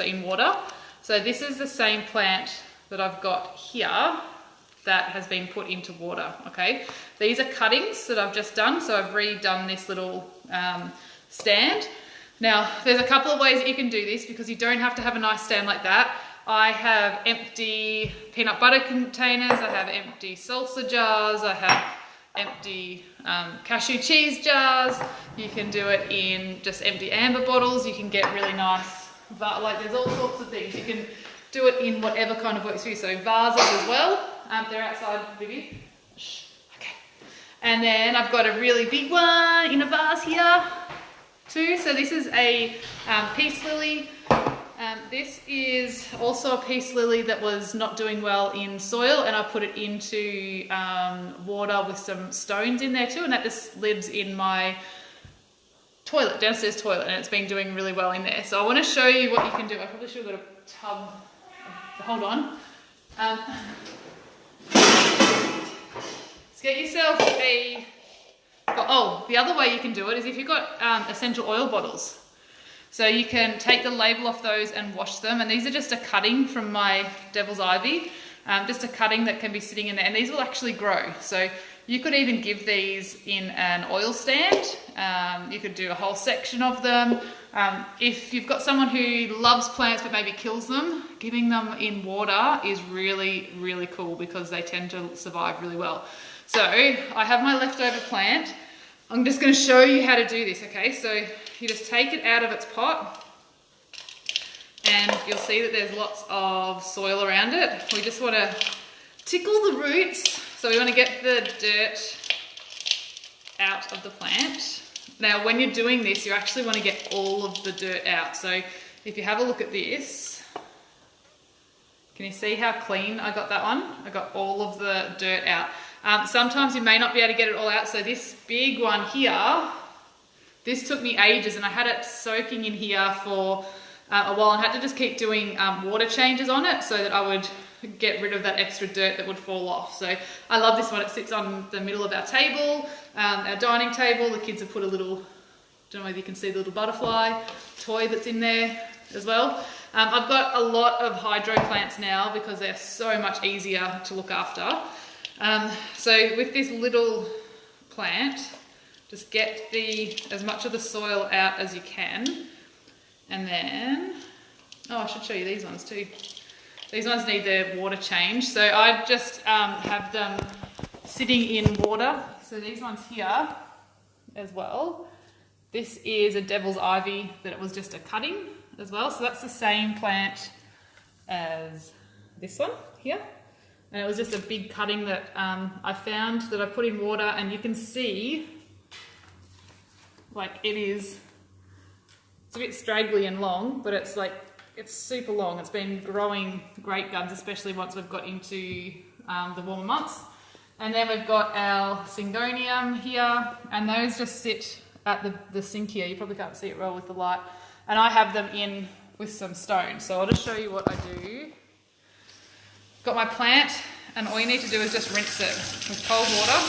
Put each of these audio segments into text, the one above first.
in water. So this is the same plant that I've got here that has been put into water, okay? These are cuttings that I've just done, so I've redone this little stand. Now, there's a couple of ways that you can do this because you don't have to have a nice stand like that. I have empty peanut butter containers, I have empty salsa jars, I have empty cashew cheese jars. You can do it in just empty amber bottles. You can get really nice, but like there's all sorts of things. You can do it in whatever kind of works for you. So vases as well. They're outside, Vivi. Shh. Okay. And then I've got a really big one in a vase here too. So this is a peace lily. This is also a peace lily that was not doing well in soil, and I put it into water with some stones in there too, and that just lives in my toilet, downstairs toilet, and it's been doing really well in there. So I want to show you what you can do. I probably should have got a tub. Hold on. Let's get yourself a... Oh, the other way you can do it is if you've got essential oil bottles. So you can take the label off those and wash them. And these are just a cutting from my devil's ivy. Just a cutting that can be sitting in there. And these will actually grow. So you could even give these in an oil stand. You could do a whole section of them. If you've got someone who loves plants but maybe kills them, giving them in water is really, really cool because they tend to survive really well. So I have my leftover plant. I'm just going to show you how to do this, okay? So you just take it out of its pot and you'll see that there's lots of soil around it. We just want to tickle the roots. So we want to get the dirt out of the plant. Now, when you're doing this, you actually want to get all of the dirt out. So if you have a look at this, can you see how clean I got that one? I got all of the dirt out. Sometimes you may not be able to get it all out. So this big one here, this took me ages and I had it soaking in here for a while and had to just keep doing water changes on it so that I would get rid of that extra dirt that would fall off. So I love this one. It sits on the middle of our table, our dining table. The kids have put a little, don't know whether you can see the little butterfly toy that's in there as well. I've got a lot of hydro plants now because they're so much easier to look after. So with this little plant, just get as much of the soil out as you can. And then, oh, I should show you these ones too. These ones need their water change. So I just have them sitting in water. So these ones here as well. This is a devil's ivy that it was just a cutting as well. So that's the same plant as this one here. And it was just a big cutting that I found that I put in water, and you can see like it's a bit straggly and long, but it's super long. It's been growing great guns, especially once we've got into the warmer months. And then we've got our syngonium here, and those just sit at the sink here. You probably can't see it well with the light. And I have them in with some stones. So I'll just show you what I do. Got my plant, and all you need to do is just rinse it with cold water.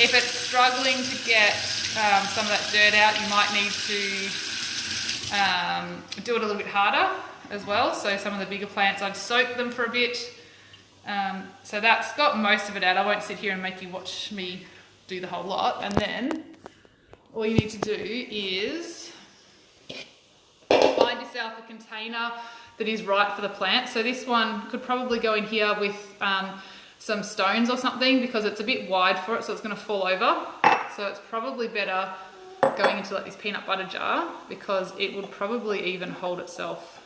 If it's struggling to get some of that dirt out, you might need to do it a little bit harder as well. So some of the bigger plants, I'd soak them for a bit. So that's got most of it out. I won't sit here and make you watch me do the whole lot. And then all you need to do is find yourself a container that is right for the plant. So this one could probably go in here with some stones or something because it's a bit wide for it, so it's going to fall over. So it's probably better going into like this peanut butter jar because it would probably even hold itself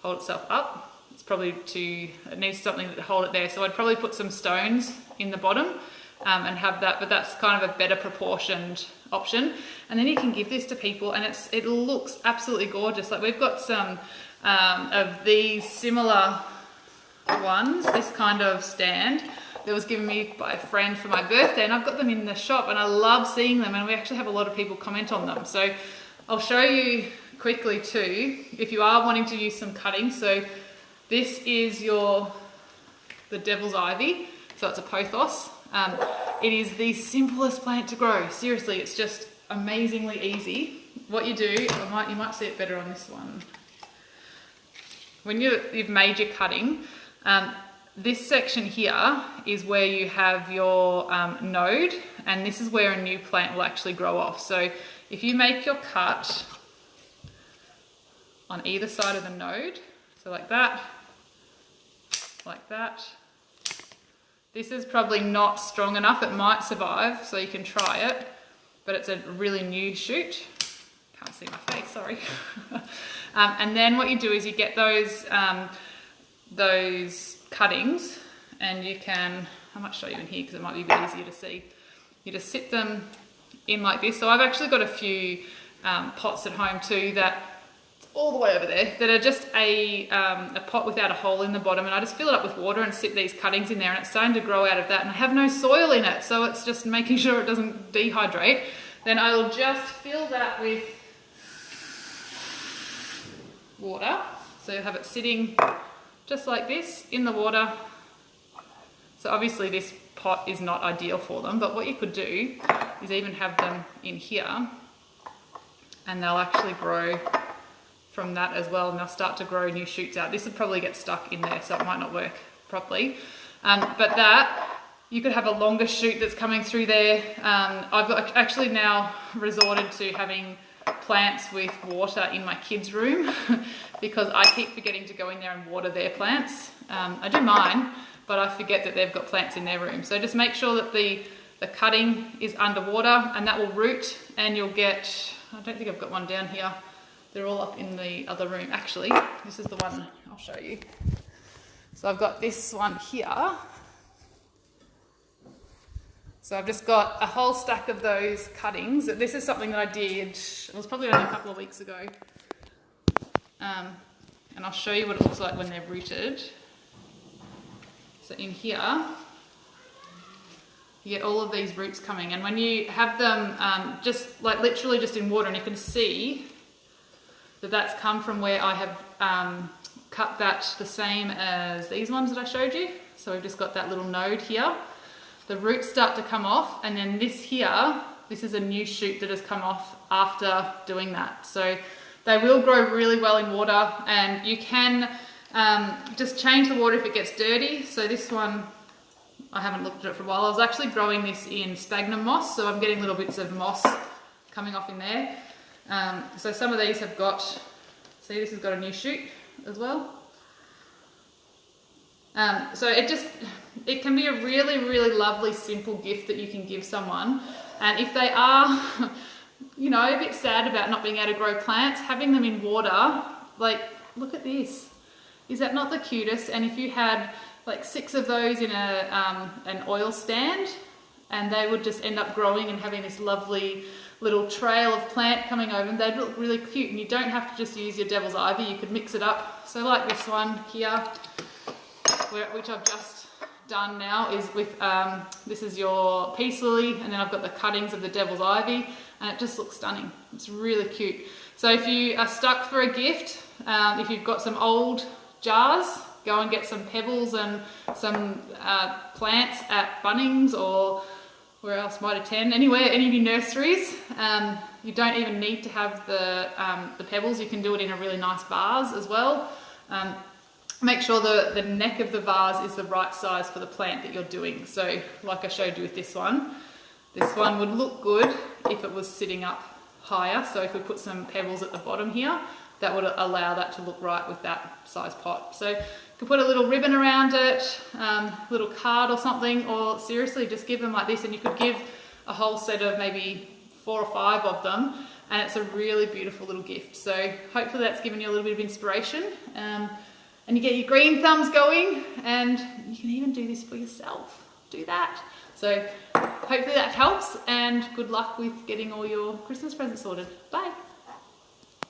up. It's probably it needs something to hold it there. So I'd probably put some stones in the bottom and have that, but that's kind of a better proportioned option. And then you can give this to people and it looks absolutely gorgeous. Like we've got some of these similar ones, this kind of stand that was given me by a friend for my birthday, and I've got them in the shop and I love seeing them, and we actually have a lot of people comment on them. So I'll show you quickly too, if you are wanting to use some cutting. So this is the devil's ivy, so it's a pothos. It is the simplest plant to grow. Seriously, it's just amazingly easy. what you do, you might see it better on this one. When you've made your cutting, this section here is where you have your node, and this is where a new plant will actually grow off. So if you make your cut on either side of the node, so like that, this is probably not strong enough. It might survive, so you can try it, but it's a really new shoot. Can't see my face, sorry. And then what you do is you get those cuttings, and you can, I might show you in here because it might be a bit easier to see. You just sit them in like this. So I've actually got a few pots at home too that all the way over there that are just a pot without a hole in the bottom, and I just fill it up with water and sit these cuttings in there, and it's starting to grow out of that, and I have no soil in it, so it's just making sure it doesn't dehydrate. Then I will just fill that with water, so you'll have it sitting just like this in the water. So obviously this pot is not ideal for them, but what you could do is even have them in here, and they'll actually grow from that as well, and they'll start to grow new shoots out. This would probably get stuck in there, so it might not work properly. But that, you could have a longer shoot that's coming through there. I've actually now resorted to having plants with water in my kids' room because I keep forgetting to go in there and water their plants. I do mine, but I forget that they've got plants in their room. So just make sure that the cutting is underwater, and that will root, and you'll get, I don't think I've got one down here. They're all up in the other room. Actually, this is the one I'll show you. So I've got this one here. So I've just got a whole stack of those cuttings. This is something that I did, it was probably only a couple of weeks ago. And I'll show you what it looks like when they're rooted. So in here, you get all of these roots coming, and when you have them just like literally just in water, and you can see that that's come from where I have cut that the same as these ones that I showed you. So we've just got that little node here. The roots start to come off, and then this here, this is a new shoot that has come off after doing that. So they will grow really well in water, and you can just change the water if it gets dirty. So this one, I haven't looked at it for a while. I was actually growing this in sphagnum moss, so I'm getting little bits of moss coming off in there. So some of these have got, see, this has got a new shoot as well. So it can be a really, really lovely, simple gift that you can give someone. And if they are, you know, a bit sad about not being able to grow plants, having them in water, like, look at this. Is that not the cutest? And if you had like 6 of those in an oil stand, and they would just end up growing and having this lovely little trail of plant coming over, and they'd look really cute. And you don't have to just use your devil's ivy, you could mix it up. So like this one here, which I've just done now, is with, this is your peace lily, and then I've got the cuttings of the devil's ivy, and it just looks stunning. It's really cute. So if you are stuck for a gift, if you've got some old jars, go and get some pebbles and some plants at Bunnings, or where else might attend, anywhere, any of your nurseries. You don't even need to have the pebbles. You can do it in a really nice vase as well. Make sure the neck of the vase is the right size for the plant that you're doing. So like I showed you with this one would look good if it was sitting up higher. So if we put some pebbles at the bottom here, that would allow that to look right with that size pot. So you could put a little ribbon around it, little card or something, or seriously just give them like this, and you could give a whole set of maybe 4 or 5 of them, and it's a really beautiful little gift. So hopefully that's given you a little bit of inspiration, and you get your green thumbs going, and you can even do this for yourself. Do that. So hopefully that helps, and good luck with getting all your Christmas presents sorted. Bye.